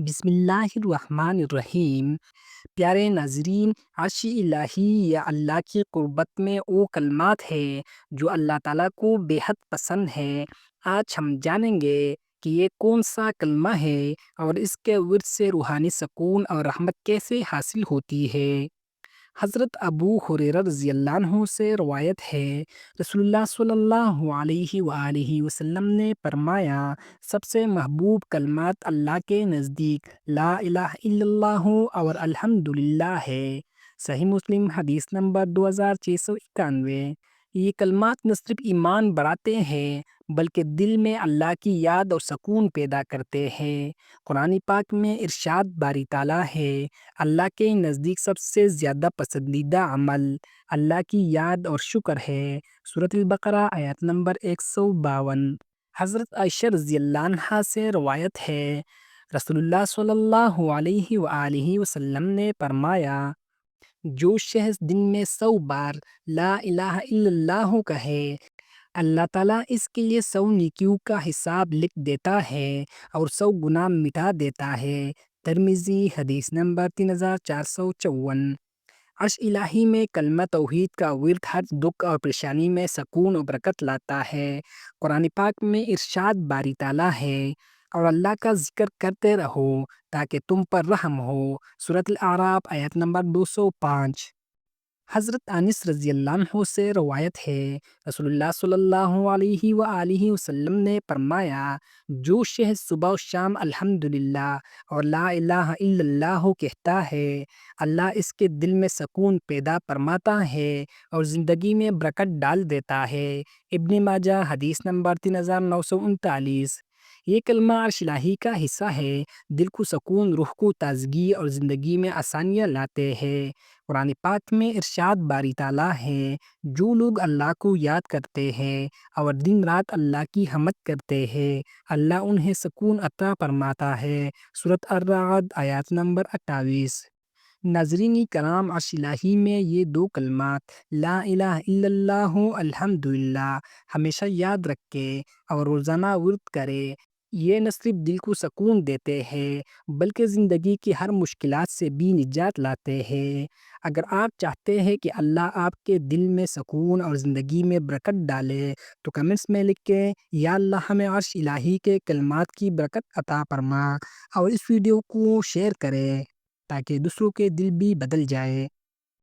بسم اللہ الرحمن الرحیم۔ پیارے ناظرین، عرش الہی یا اللہ کی قربت میں وہ کلمات ہے جو اللہ تعالیٰ کو بے حد پسند ہے۔ آج ہم جانیں گے کہ یہ کون سا کلمہ ہے اور اس کے ورد سے روحانی سکون اور رحمت کیسے حاصل ہوتی ہے۔ حضرت ابو ہریرہ رضی اللہ عنہ سے روایت ہے، رسول اللہ صلی اللہ علیہ وآلہ وسلم نے فرمایا، سب سے محبوب کلمات اللہ کے نزدیک لا الہ الا اللہ اور الحمدللہ ہے۔ صحیح مسلم حدیث نمبر 2691۔ یہ کلمات نہ صرف ایمان بڑھاتے ہیں بلکہ دل میں اللہ کی یاد اور سکون پیدا کرتے ہیں۔ قرآن پاک میں ارشاد باری تعالیٰ ہے، اللہ کے نزدیک سب سے زیادہ پسندیدہ عمل اللہ کی یاد اور شکر ہے۔ سورۃ البقرہ آیت نمبر 152۔ حضرت عائشہ رضی اللہ عنہا سے روایت ہے، رسول اللہ صلی اللہ علیہ وآلہ وسلم نے فرمایا، جو شخص دن میں 100 بار لا الہ الا اللہ کہے، اللہ تعالیٰ اس کے لیے 100 نیکیوں کا حساب لکھ دیتا ہے اور 100 گناہ مٹا دیتا ہے۔ ترمذی حدیث نمبر 3454۔ عرش الہی میں کلمہ توحید کا ورد ہر دکھ اور پریشانی میں سکون و برکت لاتا ہے۔ قرآن پاک میں ارشاد باری تعالیٰ ہے، اور اللہ کا ذکر کرتے رہو تاکہ تم پر رحم ہو۔ سورۃ الاعراف آیت نمبر 205۔ حضرت انس رضی اللہ عنہ سے روایت ہے، رسول اللہ صلی اللہ علیہ وآلہ وسلم نے فرمایا، جو شخص صبح و شام الحمدللہ اور لا الہ الا اللہ کہتا ہے، اللہ اس کے دل میں سکون پیدا فرماتا ہے اور زندگی میں برکت ڈال دیتا ہے۔ ابن ماجہ حدیث نمبر 3939۔ یہ کلمہ عرش الہی کا حصہ ہے، دل کو سکون، روح کو تازگی اور زندگی میں آسانیاں لاتے ہیں۔ قرآن پاک میں ارشاد باری تعالیٰ ہے، جو لوگ اللہ کو یاد کرتے ہیں اور دن رات اللہ کی حمد کرتے ہیں، اللہ انہیں سکون عطا فرماتا ہے۔ سورۃ الرعد آیت نمبر 28۔ ناظرین کرام، عرش الہی میں یہ دو کلمات لا الہ الا اللہ الحمدللہ ہمیشہ یاد رکھے اور روزانہ ورد کرے۔ یہ نہ صرف دل کو سکون دیتے ہیں بلکہ زندگی کی ہر مشکلات سے بھی نجات لاتے ہیں۔ اگر آپ چاہتے ہیں کہ اللہ آپ کے دل میں سکون اور زندگی میں برکت ڈالے تو کمنٹس میں لکھیں، یا اللہ ہمیں عرش الہی کے کلمات کی برکت عطا فرما، اور اس ویڈیو کو شیئر کریں تاکہ دوسروں کے دل بھی بدل جائے۔